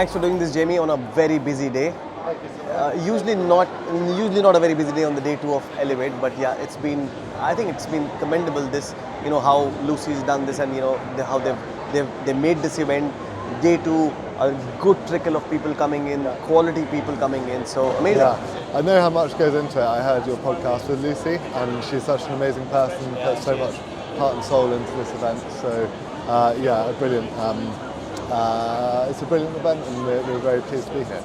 Thanks for doing this, Jamie, on a very busy day. Usually not a very busy day on the day 2 of Elevate, but yeah, I think it's been commendable. This, how Lucy's done this, and how they've made this event day 2 a good trickle of people coming in, quality people coming in. So amazing. Yeah, I know how much goes into it. I heard your podcast with Lucy, and she's such an amazing person. Put so much heart and soul into this event. So a brilliant. It's a brilliant event, and we're very pleased to be here.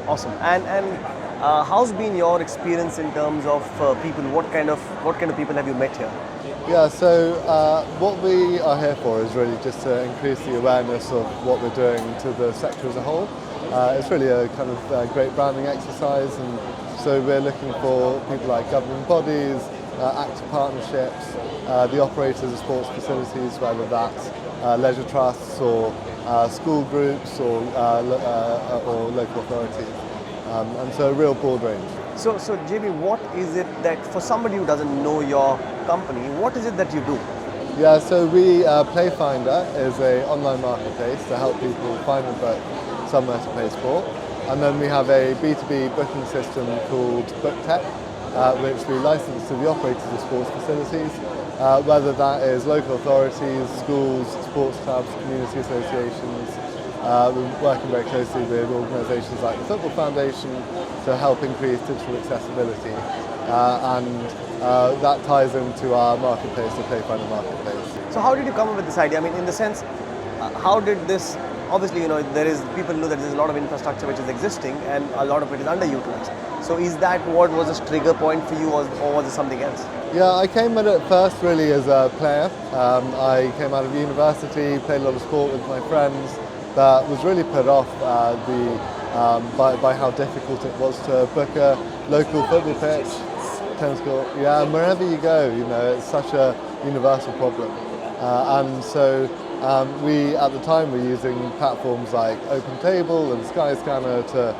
Awesome. And how's been your experience in terms of people? What kind of people have you met here? Yeah, so what we are here for is really just to increase the awareness of what we're doing to the sector as a whole. It's really a kind of great branding exercise, and so we're looking for people like governing bodies, active partnerships, the operators of sports facilities, whether that's leisure trusts or school groups or local authorities, and so a real broad range. So Jamie, what is it that, for somebody who doesn't know your company, what is it that you do? Yeah, so Playfinder is an online marketplace to help people find and book somewhere to play sport. And then we have a B2B booking system called BookTech, which we license to the operators of sports facilities, whether that is local authorities, schools, sports clubs, community associations. We're working very closely with organisations like the Football Foundation to help increase digital accessibility, and that ties into our marketplace, the Playfinder marketplace. So how did you come up with this idea? I mean, in the sense, how did this, obviously, people know that there's a lot of infrastructure which is existing and a lot of it is underutilized. So is that what was a trigger point for you, or was it something else? Yeah, I came at it first really as a player. I came out of university, played a lot of sport with my friends, but was really put off by how difficult it was to book a local football pitch, tennis court. Yeah, and wherever you go, it's such a universal problem. And so we, at the time, were using platforms like OpenTable and Skyscanner to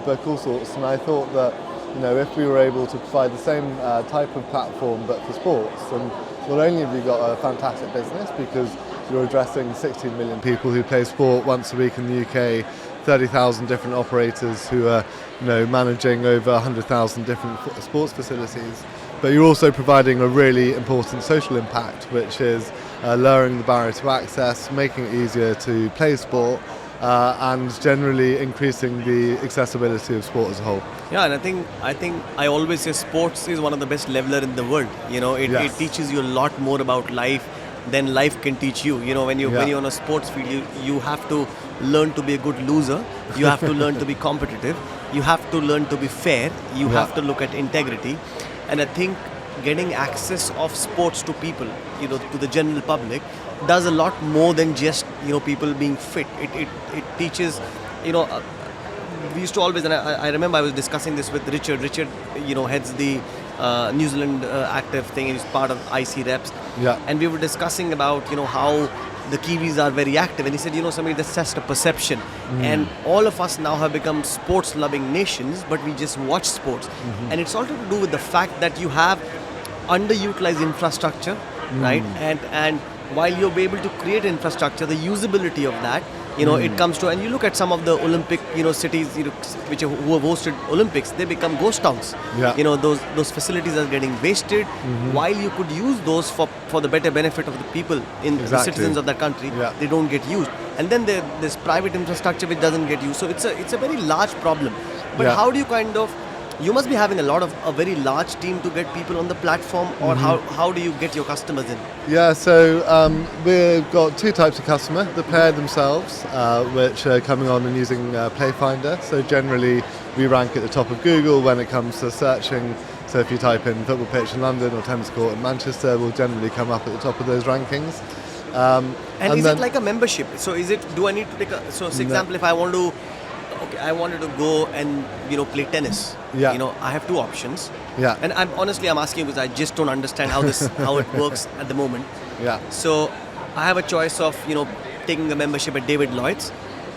book all sorts. And I thought that, if we were able to provide the same type of platform but for sports, then not only have you got a fantastic business because you're addressing 16 million people who play sport once a week in the UK, 30,000 different operators who are, managing over 100,000 different sports facilities. But you're also providing a really important social impact, which is lowering the barrier to access, making it easier to play sport, and generally increasing the accessibility of sport as a whole. Yeah, and I think I always say sports is one of the best leveler in the world. It teaches you a lot more about life than life can teach you. When you're on a sports field, you have to learn to be a good loser. You have to learn to be competitive. You have to learn to be fair. You have to look at integrity. And I think getting access of sports to people, to the general public, does a lot more than just, people being fit. It teaches, we used to always, and I remember I was discussing this with Richard. Richard, heads the New Zealand active thing, and he's part of IC Reps. Yeah. And we were discussing about, how the Kiwis are very active. And he said, somebody, that's just a perception. And all of us now have become sports-loving nations, but we just watch sports. And it's all to do with the fact that you have underutilized infrastructure, right? And while you're able to create infrastructure, the usability of that, it comes to, and you look at some of the Olympic, cities, who have hosted Olympics, they become ghost towns. Yeah. Those facilities are getting wasted, while you could use those for the better benefit of the people, the citizens of that country. Yeah. They don't get used. And then there's private infrastructure which doesn't get used. So it's a very large problem. But how do you you must be having a very large team to get people on the platform, or how do you get your customers in? Yeah, so we've got two types of customer. The player themselves, which are coming on and using Playfinder. So generally we rank at the top of Google when it comes to searching. So if you type in football pitch in London or tennis court in Manchester, we'll generally come up at the top of those rankings. And is it like a membership? So do I need to take for example, if I wanted to go and play tennis. Yeah. I have two options. Yeah. And I'm asking you because I just don't understand how it works at the moment. Yeah. So I have a choice of taking a membership at David Lloyd's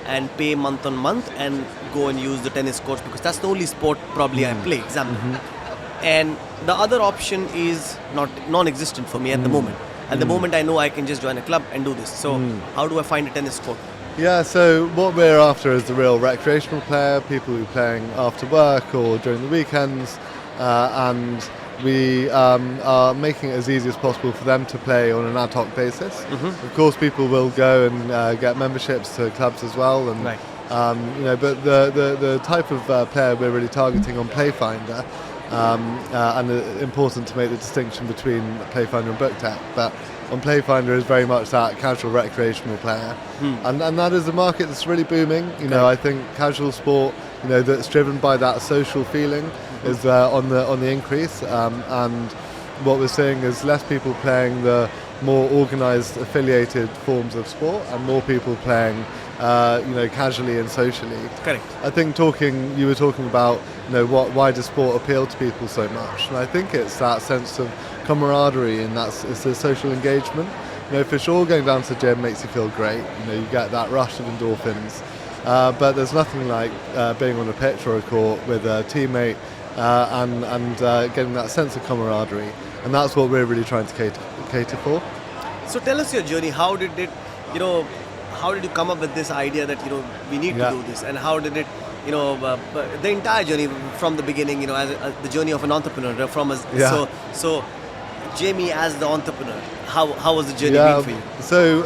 and pay month on month and go and use the tennis courts, because that's the only sport probably I play. Example. And the other option is non-existent for me at the moment. At the moment, I know I can just join a club and do this. So how do I find a tennis court? Yeah, so what we're after is the real recreational player, people who are playing after work or during the weekends, and we are making it as easy as possible for them to play on an ad hoc basis. Mm-hmm. Of course, people will go and get memberships to clubs as well, and Right. but the type of player we're really targeting on Playfinder, and important to make the distinction between Playfinder and BookTech, but on Playfinder is very much that casual recreational player, and that is a market that's really booming. I think casual sport, that's driven by that social feeling, is on the increase, and what we're seeing is less people playing the more organised, affiliated forms of sport, and more people playing, casually and socially. Correct. I think you were talking about, why does sport appeal to people so much, and I think it's that sense of camaraderie, and it's the social engagement. For sure, going down to the gym makes you feel great. You get that rush of endorphins, but there's nothing like being on a pitch or a court with a teammate and getting that sense of camaraderie, and that's what we're really trying to cater for. So tell us your journey. How did you come up with this idea that we need to do this, and how did it, the entire journey from the beginning, as the journey of an entrepreneur so Jamie as the entrepreneur, how was the journey been for you? So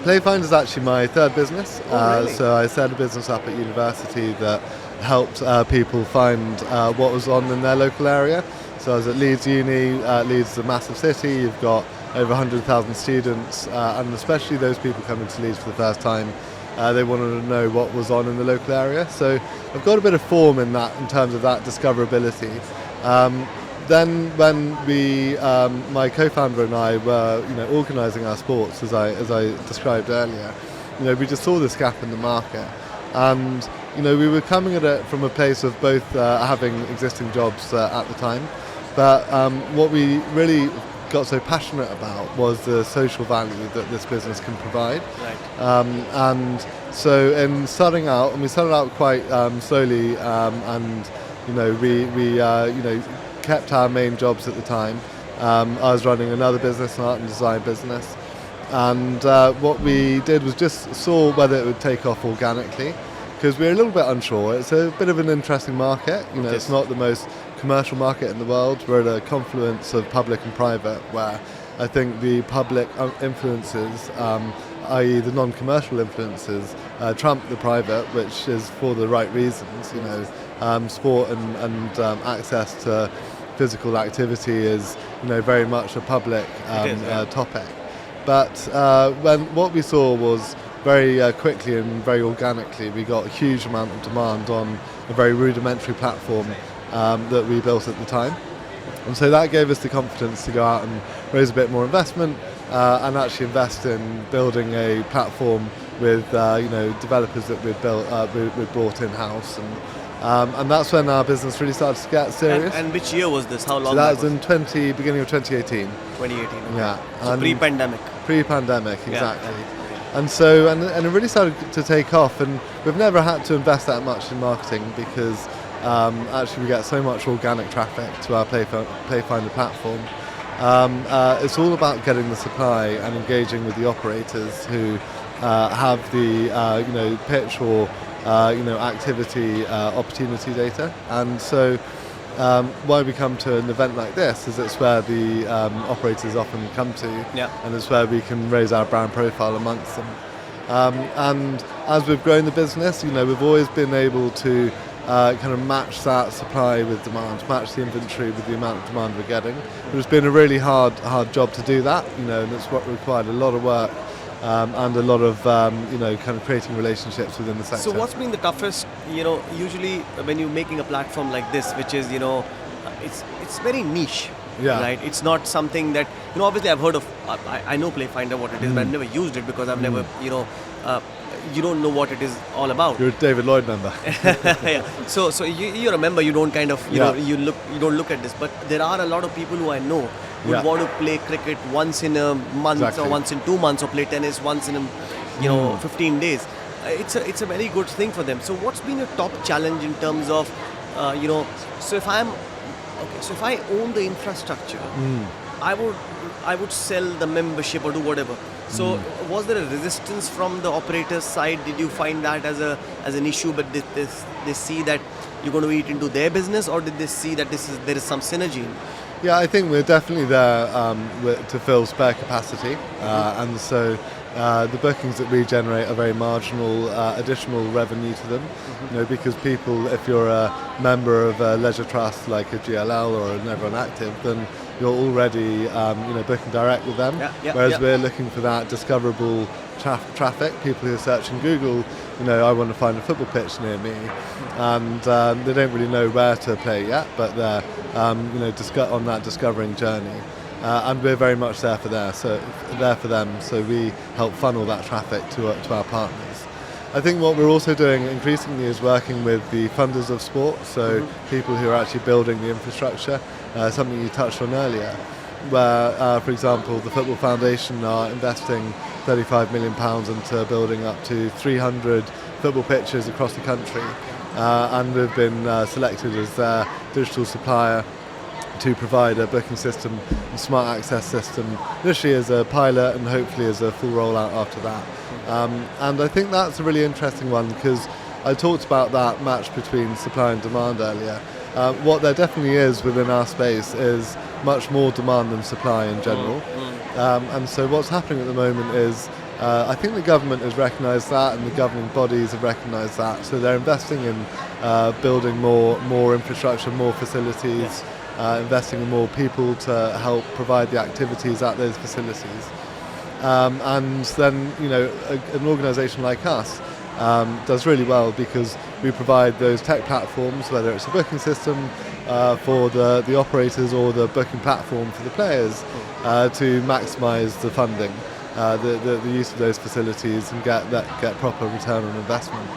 Playfinder is actually my third business. Oh, really? So I set a business up at university that helped people find what was on in their local area. So I was at Leeds Uni. Leeds is a massive city. You've got over 100,000 students, and especially those people coming to Leeds for the first time, they wanted to know what was on in the local area. So I've got a bit of form in terms of that discoverability. Then when my co-founder and I were, organising our sports, as I described earlier, we just saw this gap in the market, and we were coming at it from a place of both having existing jobs at the time, but what we really got so passionate about was the social value that this business can provide. Right. And so in starting out, and we started out quite slowly, and we kept our main jobs at the time. I was running another business, an art and design business, and what we did was just saw whether it would take off organically, because we were a little bit unsure. It's a bit of an interesting market. It's not the most commercial market in the world. We're at a confluence of public and private, where I think the public influences, i.e. the non-commercial influences, trump the private, which is for the right reasons. Sport and access to physical activity is, very much a public topic. But what we saw was very quickly and very organically, we got a huge amount of demand on a very rudimentary platform that we built at the time. And so that gave us the confidence to go out and raise a bit more investment and actually invest in building a platform with developers that we'd brought in-house. And that's when our business really started to get serious. And which year was this? How long? So that was in beginning of 2018. 2018. Okay. Yeah. So pre-pandemic. Pre-pandemic, exactly. Yeah. And so, and it really started to take off, and we've never had to invest that much in marketing, because actually we get so much organic traffic to our Playfinder platform. It's all about getting the supply and engaging with the operators who have the pitch or activity opportunity data. And so why we come to an event like this is it's where the operators often come to, and it's where we can raise our brand profile amongst them. And as we've grown the business, we've always been able to kind of match that supply with demand, match the inventory with the amount of demand we're getting. But it's been a really hard job to do that, and it's what required a lot of work and a lot of kind of creating relationships within the sector. So what's been the toughest, usually when you're making a platform like this, which is, it's very niche, right? It's not something that, obviously I've heard of, I know Playfinder what it is, but I've never used it because I've never, you don't know what it is all about. You're a David Lloyd member. Yeah. So you're a member. You don't kind of you don't look at this. But there are a lot of people who I know would want to play cricket once in a month or once in 2 months, or play tennis once in 15 days. It's a very good thing for them. So what's been your top challenge in terms of so if I own the infrastructure, I would sell the membership or do whatever. So was there a resistance from the operator's side? Did you find that as an issue? But did they see that you're going to eat into their business, or did they see that there is some synergy? Yeah, I think we're definitely there to fill spare capacity, and so the bookings that we generate are very marginal additional revenue to them. Because people, if you're a member of a leisure trust like a GLL or a Never on Active, then you're already booking direct with them. Whereas we're looking for that discoverable traffic, people who are searching Google, I want to find a football pitch near me, and they don't really know where to play yet, but they're on that discovering journey, and we're very much there for them. So we help funnel that traffic to our partners. I think what we're also doing increasingly is working with the funders of sport, so people who are actually building the infrastructure, something you touched on earlier, where, for example, the Football Foundation are investing £35 million into building up to 300 football pitches across the country, and we've been selected as their digital supplier to provide a booking system and smart access system, initially as a pilot and hopefully as a full rollout after that. And I think that's a really interesting one, because I talked about that match between supply and demand earlier. What there definitely is within our space is much more demand than supply in general. And so what's happening at the moment is I think the government has recognised that, and the governing bodies have recognised that. So they're investing in building more infrastructure, more facilities, investing in more people to help provide the activities at those facilities. And then, an organisation like us does really well because we provide those tech platforms, whether it's a booking system for the operators or the booking platform for the players, to maximise the funding, the use of those facilities, and get proper return on investment.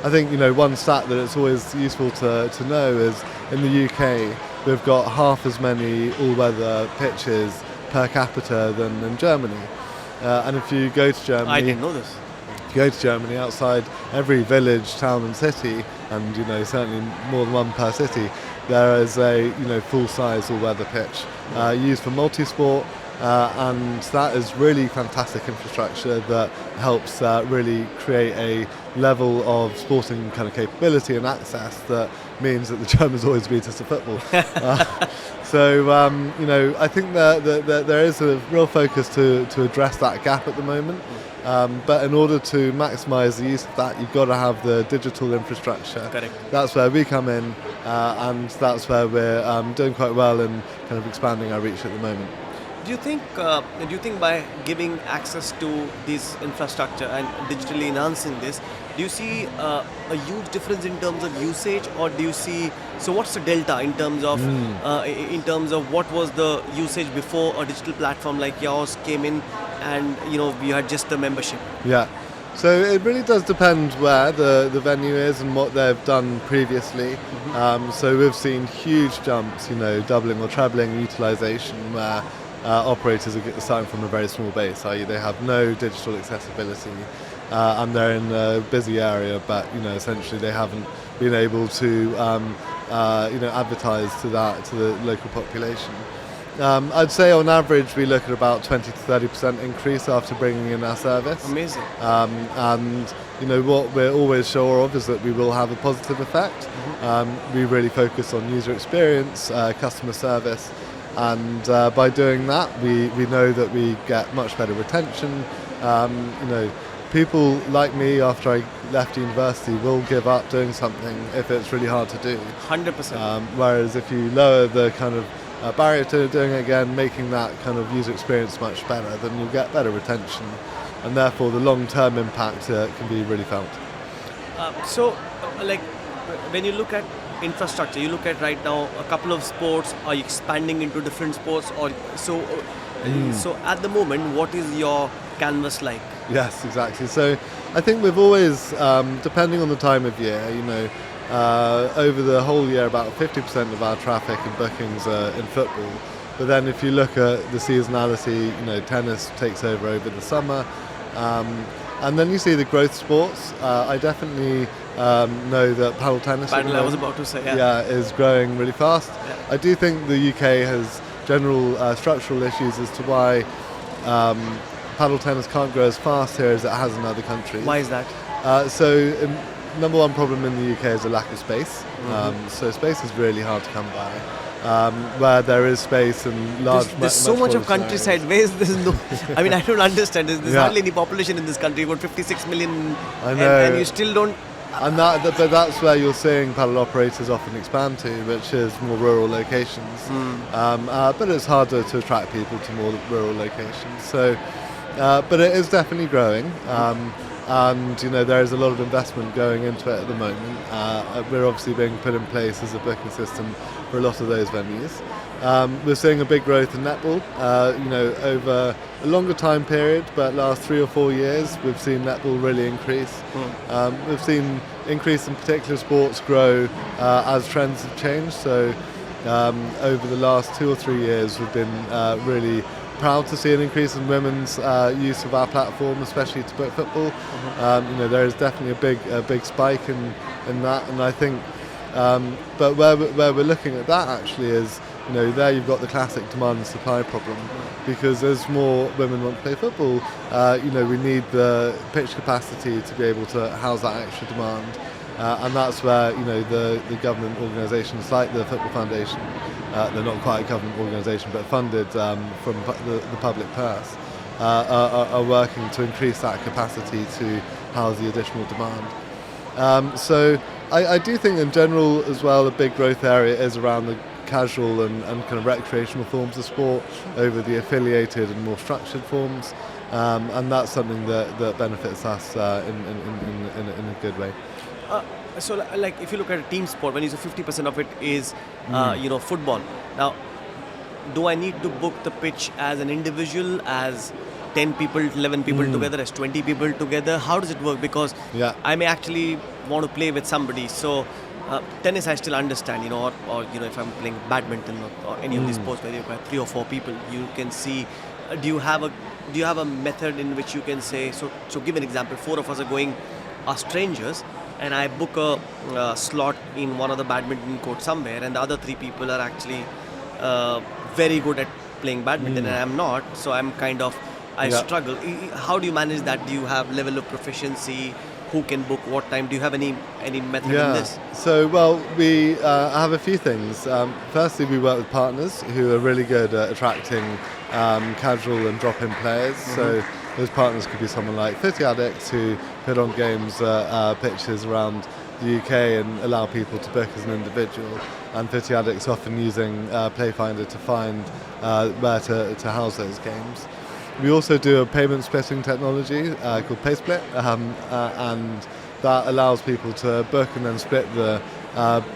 I think one stat that it's always useful to know is in the UK we've got half as many all-weather pitches per capita than in Germany. And if you go to Germany, I didn't know this. If you go to Germany, outside every village, town and city, and certainly more than one per city, there is a full-size all-weather pitch used for multi-sport, and that is really fantastic infrastructure that helps really create a level of sporting kind of capability and access that means that the Germans always beat us at football. So I think that there is a real focus to address that gap at the moment. But in order to maximise the use of that, you've got to have the digital infrastructure. Correct. That's where we come in, and that's where we're doing quite well in kind of expanding our reach at the moment. Do you think by giving access to this infrastructure and digitally enhancing this, do you see a huge difference in terms of usage, or do you see? So what's the delta in terms of what was the usage before a digital platform like yours came in, and you had just the membership? Yeah. So it really does depend where the venue is and what they've done previously. So we've seen huge jumps, doubling or trebling utilisation where operators are starting from a very small base, i.e. they have no digital accessibility, and they're in a busy area, but essentially they haven't been able to advertise to the local population. I'd say on average we look at about 20 to 30% increase after bringing in our service. Amazing. And what we're always sure of is that we will have a positive effect. We really focus on user experience, customer service, and by doing that we know that we get much better retention. People like me, after I left university, will give up doing something if it's really hard to do. 100%. Whereas if you lower the kind of barrier to doing it again, making that kind of user experience much better, then you'll get better retention, and therefore the long-term impact can be really felt. When you look at infrastructure, you look at right now a couple of sports are expanding into different sports, or so at the moment, what is your canvas like? Yes, exactly. So I think we've always, depending on the time of year, over the whole year, about 50% of our traffic and bookings are in football. But then if you look at the seasonality, tennis takes over the summer. And then you see the growth sports. I definitely know that paddle tennis I was about to say, is growing really fast. Yeah. I do think the UK has general structural issues as to why paddle tennis can't grow as fast here as it has in other countries. Why is that? Number one problem in the UK is a lack of space. So space is really hard to come by. Where there is space and large... There's so much of countryside. There's no... I mean, I don't understand. There's hardly any population in this country. You've got 56 million... I know. And you still don't... But that's where you're seeing paddle operators often expand to, which is more rural locations. But it's harder to attract people to more rural locations. So, but it is definitely growing. And there is a lot of investment going into it at the moment. We're obviously being put in place as a booking system for a lot of those venues. We're seeing a big growth in netball. Over a longer time period, but last 3 or 4 years, we've seen netball really increase. We've seen increase in particular sports grow as trends have changed. So over the last 2 or 3 years, we've been really proud to see an increase in women's use of our platform, especially to book football. There is definitely a big spike in that, and I think. But where we're looking at that actually is, there you've got the classic demand and supply problem, because as more women want to play football, we need the pitch capacity to be able to house that extra demand, and that's where the government organisations like the Football Foundation, they're not quite a government organisation but funded from the public purse, are working to increase that capacity to house the additional demand. So I do think in general as well, a big growth area is around the casual and kind of recreational forms of sport over the affiliated and more structured forms, and that's something that benefits us in a good way. So like if you look at a team sport, when you say 50% of it is football. Now, do I need to book the pitch as an individual, as 10 people, 11 people together, as 20 people together? How does it work? Because I may actually want to play with somebody. So tennis I still understand, or if I'm playing badminton or any of these sports where you've got 3 or 4 people, you can see. Do you have a method in which you can say, so give an example, 4 of us are strangers, and I book a slot in one of the badminton courts somewhere, and the other 3 people are actually very good at playing badminton, and I'm not, so I'm kind of, I struggle. How do you manage that? Do you have level of proficiency? Who can book what time? Do you have any method in this? So, we have a few things. Firstly, we work with partners who are really good at attracting casual and drop-in players. So those partners could be someone like 50 Addicts, who put on games pitches around the UK and allow people to book as an individual. And 50 Addicts often using Playfinder to find where to house those games. We also do a payment splitting technology called PaySplit, and that allows people to book and then split the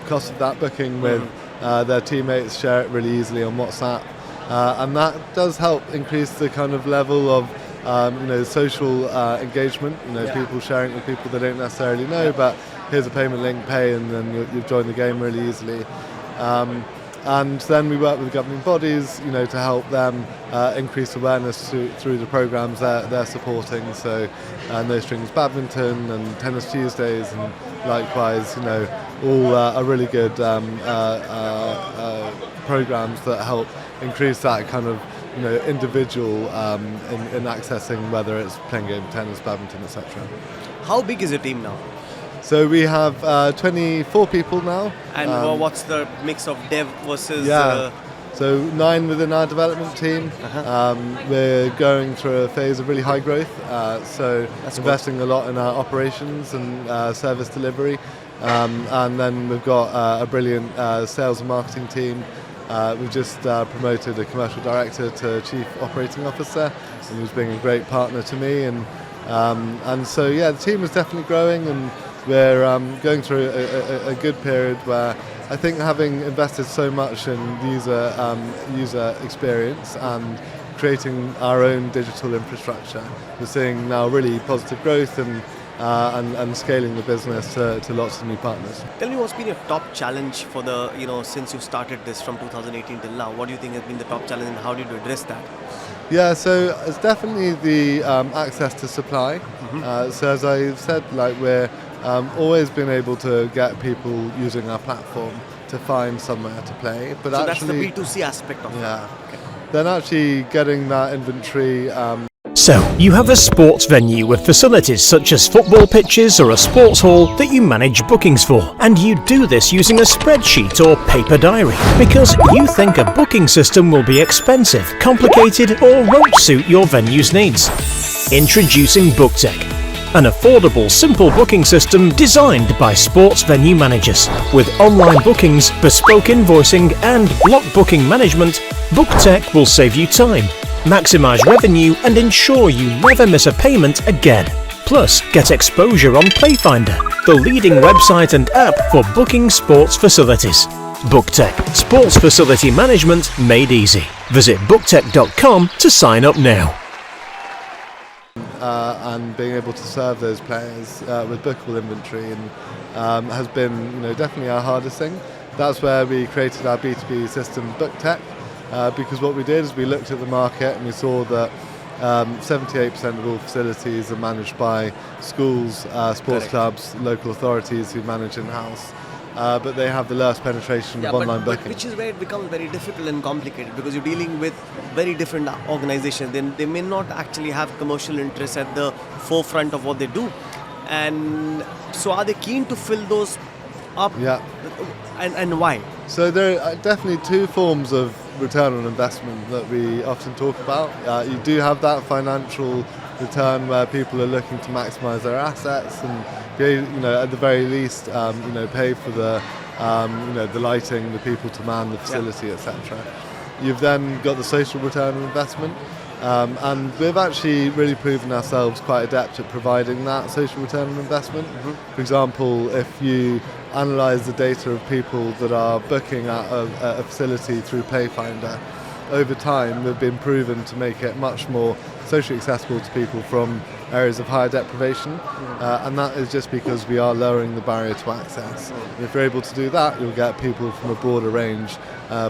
cost of that booking with their teammates, share it really easily on WhatsApp, and that does help increase the kind of level of social engagement. People sharing with people they don't necessarily know, but here's a payment link, pay, and then you've joined the game really easily. And then we work with governing bodies, to help them increase awareness through the programs they're supporting. So, No Strings Badminton and Tennis Tuesdays, and likewise, all are really good programs that help increase that kind of, individual in accessing, whether it's playing game tennis, badminton, etc. How big is your team now? So we have 24 people now. And what's the mix of dev versus... So 9 within our development team. We're going through a phase of really high growth. So that's investing a lot in our operations and service delivery. And then we've got a brilliant sales and marketing team. We've just promoted a commercial director to chief operating officer, and who's being a great partner to me. And so the team is definitely growing, and we're going through a good period where I think, having invested so much in user experience and creating our own digital infrastructure, we're seeing now really positive growth and scaling the business to lots of new partners. Tell me, what's been your top challenge for since you started this from 2018 till now? What do you think has been the top challenge, and how did you address that? Yeah, so it's definitely the access to supply. So as I've said, we're always been able to get people using our platform, to find somewhere to play. But so actually, that's the B2C aspect of it. yeah. Okay. Then actually getting that inventory. So, you have a sports venue with facilities such as football pitches or a sports hall that you manage bookings for, and you do this using a spreadsheet or paper diary because you think a booking system will be expensive, complicated, or won't suit your venue's needs. Introducing BookTech, an affordable, simple booking system designed by sports venue managers. With online bookings, bespoke invoicing, and block booking management, BookTech will save you time, maximize revenue, and ensure you never miss a payment again. Plus, get exposure on Playfinder, the leading website and app for booking sports facilities. BookTech, sports facility management made easy. Visit booktech.com to sign up now. And being able to serve those players with bookable inventory and has been definitely our hardest thing. That's where we created our B2B system, BookTech, because what we did is we looked at the market and we saw that 78% of all facilities are managed by schools, sports Correct. clubs, local authorities who manage in-house. But they have the lowest penetration of online booking. Which is where it becomes very difficult and complicated because you're dealing with very different organizations. They may not actually have commercial interests at the forefront of what they do. And so are they keen to fill those up? Yeah. And why? So there are definitely two forms of return on investment that we often talk about. You do have that financial return where people are looking to maximise their assets and at the very least pay for the the lighting, the people to man the facility, etc. You've then got the social return on investment, and we've actually really proven ourselves quite adept at providing that social return on investment. For example, if you analyse the data of people that are booking at a facility through Playfinder, over time we've been proven to make it much more socially accessible to people from areas of higher deprivation, and that is just because we are lowering the barrier to access. And if you're able to do that, you'll get people from a broader range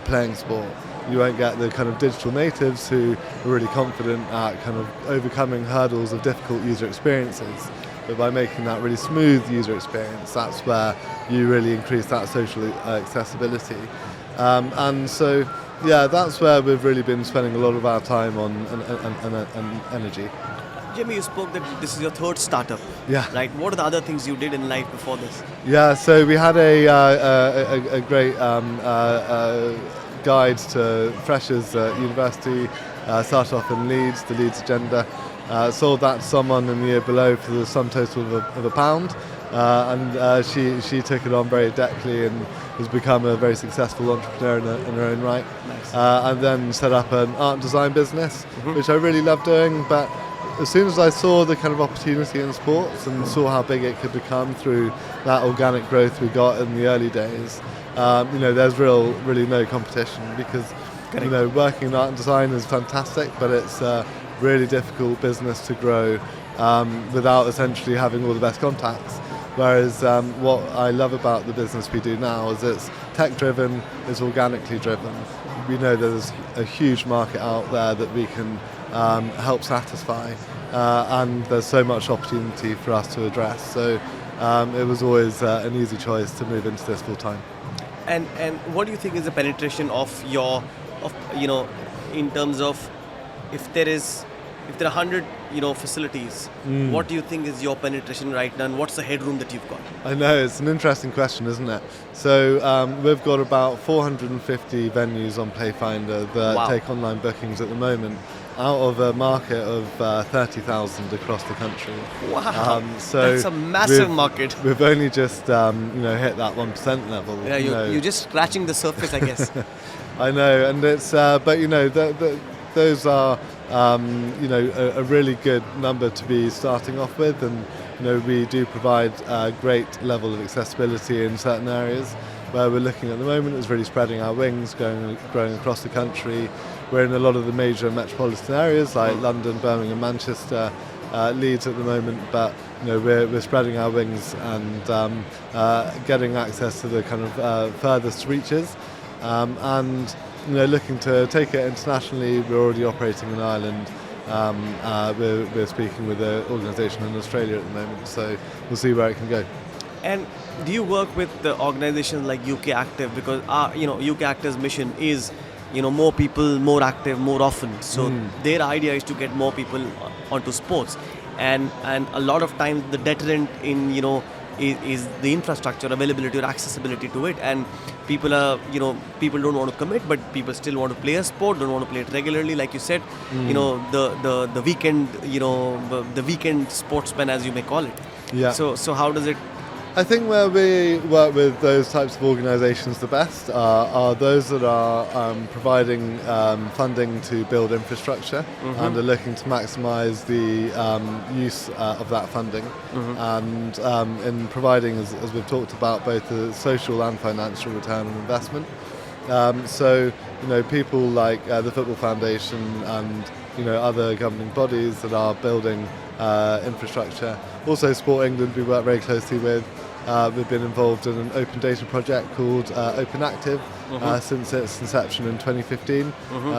playing sport. You won't get the kind of digital natives who are really confident at kind of overcoming hurdles of difficult user experiences. But by making that really smooth user experience, that's where you really increase that social accessibility. And so, yeah, that's where we've really been spending a lot of our time on and energy. Jamie, you spoke that this is your third startup. Yeah. Right. What are the other things you did in life before this? Yeah, so we had a great guide to freshers at university. Started off in Leeds, the Leeds Agenda. Sold that to someone in the year below for the sum total of £1. And she took it on very adeptly and has become a very successful entrepreneur in her own right. Nice. And then set up an art and design business, which I really love doing. But as soon as I saw the kind of opportunity in sports and saw how big it could become through that organic growth we got in the early days, there's really no competition because working in art and design is fantastic, but it's a really difficult business to grow without essentially having all the best contacts. Whereas what I love about the business we do now is it's tech-driven, it's organically driven. We know there's a huge market out there that we can help satisfy, and there's so much opportunity for us to address. So it was always an easy choice to move into this full time. And what do you think is the penetration of in terms of if there are 100 facilities, what do you think is your penetration right now, and what's the headroom that you've got? I know, it's an interesting question, isn't it? So we've got about 450 venues on Playfinder that take online bookings at the moment, out of a market of 30,000 across the country. Wow, so that's a massive market. We've only just hit that 1% level. Yeah, you're just scratching the surface, I guess. I know, and it's those are a really good number to be starting off with, and we do provide a great level of accessibility in certain areas. Where we're looking at the moment is really spreading our wings, growing across the country. We're in a lot of the major metropolitan areas like London, Birmingham, Manchester, Leeds at the moment, but we're spreading our wings and getting access to the kind of furthest reaches, and looking to take it internationally. We're already operating in Ireland. We're speaking with an organisation in Australia at the moment, so we'll see where it can go. And do you work with the organizations like UK Active? Because UK Active's mission is, more people, more active, more often. So their idea is to get more people onto sports, and a lot of times the deterrent in is the infrastructure availability or accessibility to it, and people are people don't want to commit, but people still want to play a sport, don't want to play it regularly, like you said. The weekend the weekend sportsman, as you may call it. Yeah. So how does it? I think where we work with those types of organisations the best are those that are providing funding to build infrastructure and are looking to maximise the use of that funding, and in providing, as we've talked about, both the social and financial return on investment. So people like the Football Foundation and other governing bodies that are building infrastructure. Also Sport England we work very closely with. We've been involved in an open data project called Open Active since its inception in 2015.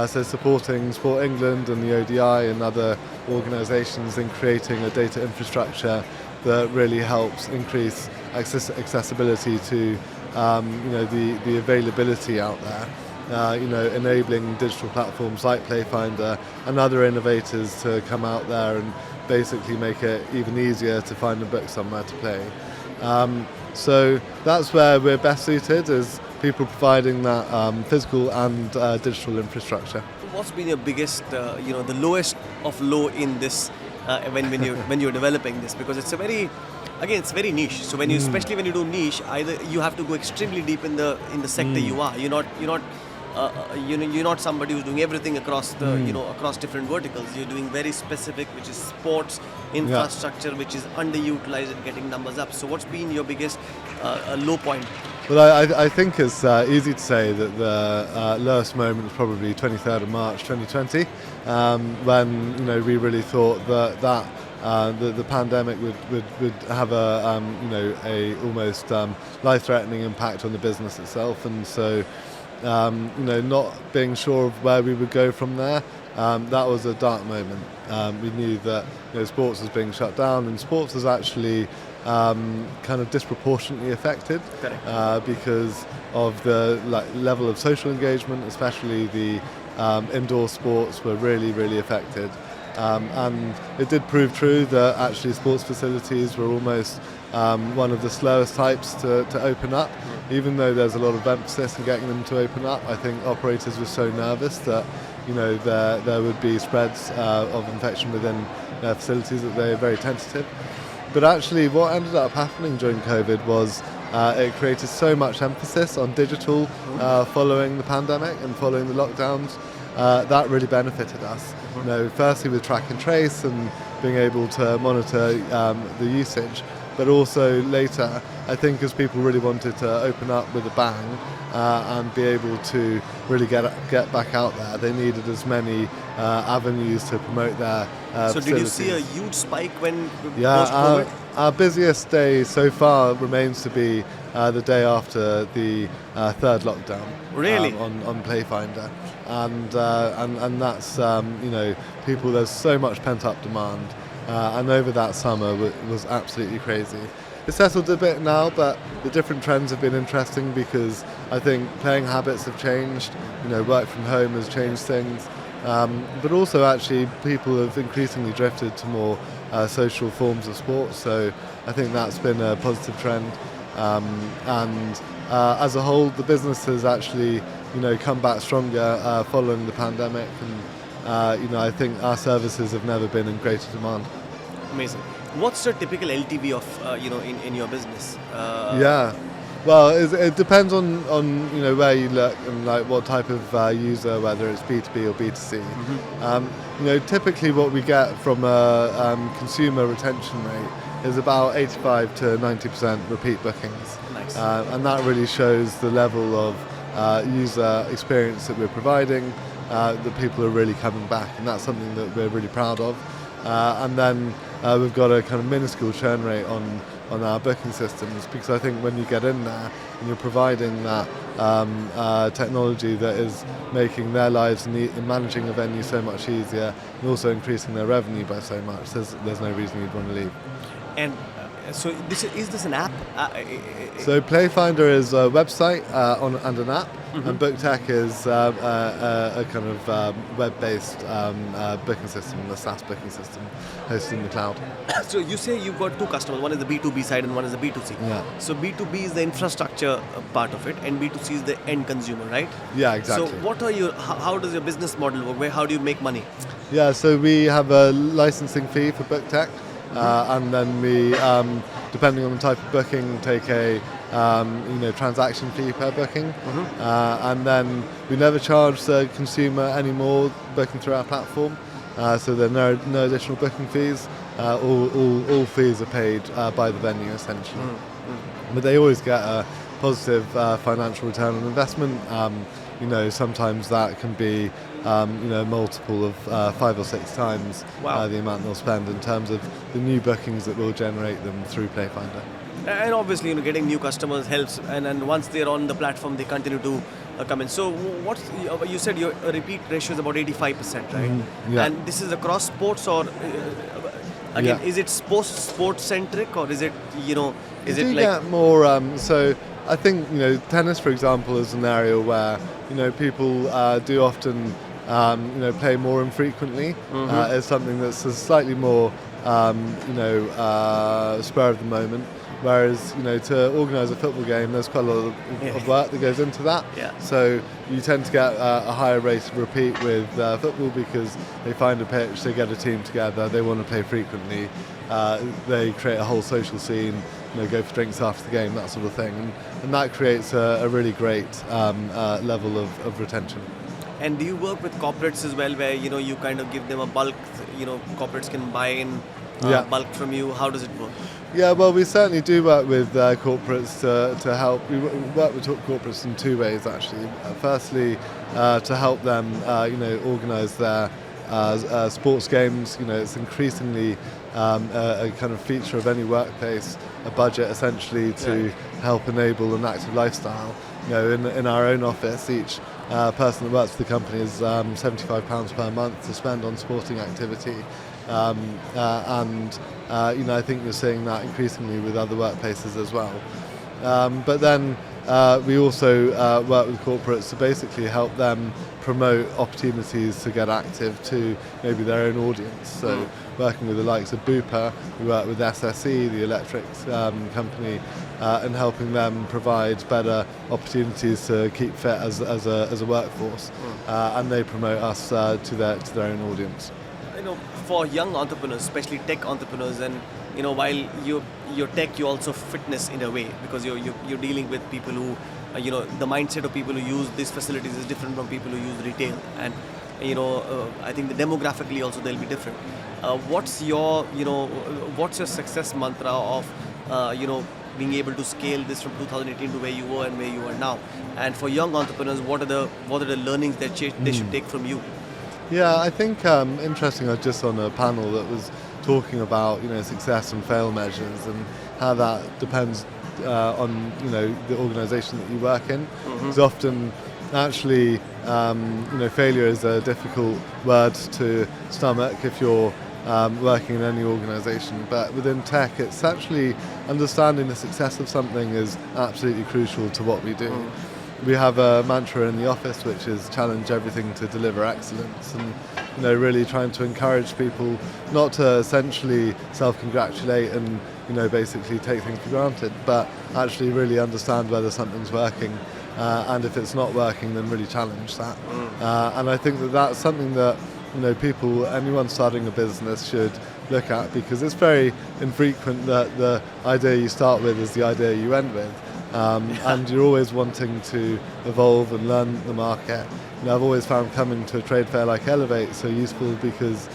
So supporting Sport England and the ODI and other organisations in creating a data infrastructure that really helps increase accessibility to the availability out there. Enabling digital platforms like Playfinder and other innovators to come out there and basically make it even easier to find a book somewhere to play. So that's where we're best suited, is people providing that physical and digital infrastructure. What's been your biggest, the lowest of low in this when you're developing this? Because it's it's very niche. So especially when you do niche, either you have to go extremely deep in the sector you are. You're not somebody who's doing everything across the across different verticals. You're doing very specific, which is sports infrastructure, which is underutilized and getting numbers up. So what's been your biggest low point? Well, I think it's easy to say that the lowest moment was probably 23rd of March 2020, when we really thought that the pandemic would have a almost life-threatening impact on the business itself, and so. Not being sure of where we would go from there, that was a dark moment. We knew that sports was being shut down, and sports was actually kind of disproportionately affected because of the level of social engagement, especially the indoor sports were really, really affected. And it did prove true that actually sports facilities were almost one of the slowest types to open up. Even though there's a lot of emphasis in getting them to open up, I think operators were so nervous that there would be spreads of infection within their facilities that they were very tentative. But actually what ended up happening during COVID was it created so much emphasis on digital following the pandemic and following the lockdowns. That really benefited us. Firstly with track and trace and being able to monitor the usage, but also later, I think as people really wanted to open up with a bang and be able to really get back out there, they needed as many avenues to promote their So facilities. did you see a huge spike when post-COVID? Our busiest day so far remains to be the day after the third lockdown. Really? On Playfinder, and that's people. There's so much pent-up demand. And over that summer was absolutely crazy. It's settled a bit now, but the different trends have been interesting because I think playing habits have changed. Work from home has changed things, but also actually people have increasingly drifted to more social forms of sport. So I think that's been a positive trend. And as a whole, the business has actually come back stronger following the pandemic, and I think our services have never been in greater demand. Amazing. What's the typical LTV of in your business? Well, it depends on where you look and what type of user, whether it's B2B or B2C. Typically what we get from a consumer retention rate is about 85 to 90% repeat bookings. Nice. And that really shows the level of user experience that we're providing, that people are really coming back, and that's something that we're really proud of. And then we've got a kind of minuscule churn rate on our booking systems, because I think when you get in there and you're providing that technology that is making their lives in managing a venue so much easier, and also increasing their revenue by so much, there's no reason you'd want to leave. And So is this an app? So Playfinder is a website and an app, and BookTech is a kind of web-based booking system, a SaaS booking system hosted in the cloud. So you say you've got two customers, one is the B2B side and one is the B2C. Yeah. So B2B is the infrastructure part of it and B2C is the end consumer, right? Yeah, exactly. So what are your, how does your business model work? How do you make money? Yeah, so we have a licensing fee for BookTech, and then we, depending on the type of booking, take a transaction fee per booking, and then we never charge the consumer any more booking through our platform. So there are no additional booking fees. All fees are paid by the venue essentially, but they always get a positive financial return on investment. Sometimes that can be multiple of 5 or 6 times the amount they'll spend in terms of the new bookings that will generate them through Playfinder. And obviously, getting new customers helps, and once they're on the platform, they continue to come in. So, you said your repeat ratio is about 85%, right? Yeah. And this is across sports, or again, is it sports centric, or is it is it like get more? So I think tennis, for example, is an area where people do often play more infrequently. It's something that's a slightly more spur of the moment. Whereas, to organise a football game, there's quite a lot of work that goes into that. Yeah. So you tend to get a higher rate of repeat with football because they find a pitch, they get a team together, they want to play frequently, they create a whole social scene, go for drinks after the game, that sort of thing. And that creates a really great level of retention. And do you work with corporates as well, where you kind of give them a bulk, corporates can buy in bulk from you? How does it work? Yeah, well, we certainly do work with corporates to help. We work with corporates in 2 ways, actually. Firstly, to help them, organise their sports games. It's increasingly a kind of feature of any workplace, a budget essentially to help enable an active lifestyle. In our own office, each person that works for the company is £75 per month to spend on sporting activity. I think you're seeing that increasingly with other workplaces as well. But then we also work with corporates to basically help them promote opportunities to get active to maybe their own audience. So working with the likes of Bupa, we work with SSE, the electrics company, and helping them provide better opportunities to keep fit as a workforce, and they promote us to their own audience. For young entrepreneurs, especially tech entrepreneurs, and while you're tech, you're also fitness in a way, because you're dealing with people who, the mindset of people who use these facilities is different from people who use retail, and I think the demographically also they'll be different. What's your success mantra of being able to scale this from 2018 to where you were and where you are now? And for young entrepreneurs, what are the learnings that they should take from you? Yeah, I think interesting. I was just on a panel that was talking about success and fail measures and how that depends on the organisation that you work in. Because often, actually, failure is a difficult word to stomach if you're working in any organisation. But within tech, it's actually understanding the success of something is absolutely crucial to what we do. We have a mantra in the office which is challenge everything to deliver excellence, and really trying to encourage people not to essentially self-congratulate and basically take things for granted, but actually really understand whether something's working, and if it's not working, then really challenge that. And I think that that's something that anyone starting a business should look at, because it's very infrequent that the idea you start with is the idea you end with. And you're always wanting to evolve and learn the market. I've always found coming to a trade fair like Elevate so useful because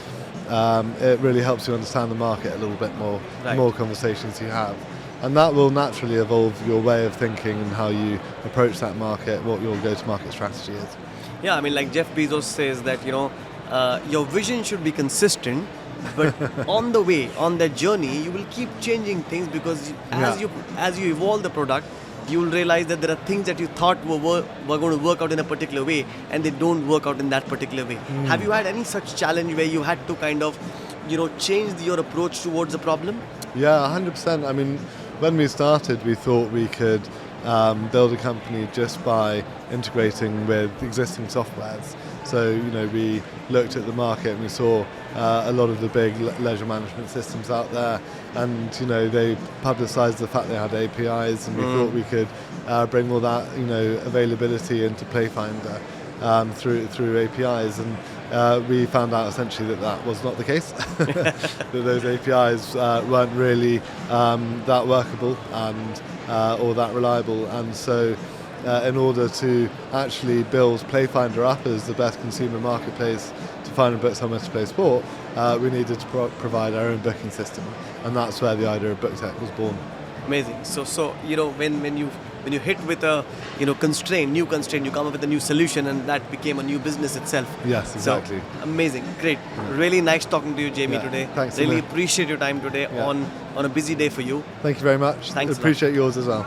it really helps you understand the market a little bit more, the more conversations you have. And that will naturally evolve your way of thinking and how you approach that market, what your go-to-market strategy is. Yeah, I mean, like Jeff Bezos says that, your vision should be consistent, but on the way, on that journey, you will keep changing things, because as you evolve the product, you will realize that there are things that you thought were going to work out in a particular way, and they don't work out in that particular way. Have you had any such challenge where you had to kind of, change your approach towards the problem? Yeah, 100%. I mean, when we started, we thought we could build a company just by integrating with existing softwares. So, we looked at the market and we saw a lot of the big leisure management systems out there, and, they publicised the fact they had APIs, and we thought we could bring all that, availability into Playfinder through APIs, and we found out essentially that was not the case, that those APIs weren't really that workable and or that reliable, and so in order to actually build Playfinder up as the best consumer marketplace to find and book somewhere to play sport, we needed to provide our own booking system, and that's where the idea of BookTech was born. Amazing. So when you hit with a new constraint, you come up with a new solution, and that became a new business itself. Yes, exactly. So, amazing, great, really nice talking to you, Jamie, today. Thanks. Really appreciate your time today on a busy day for you. Thank you very much. Thanks. Appreciate yours as well.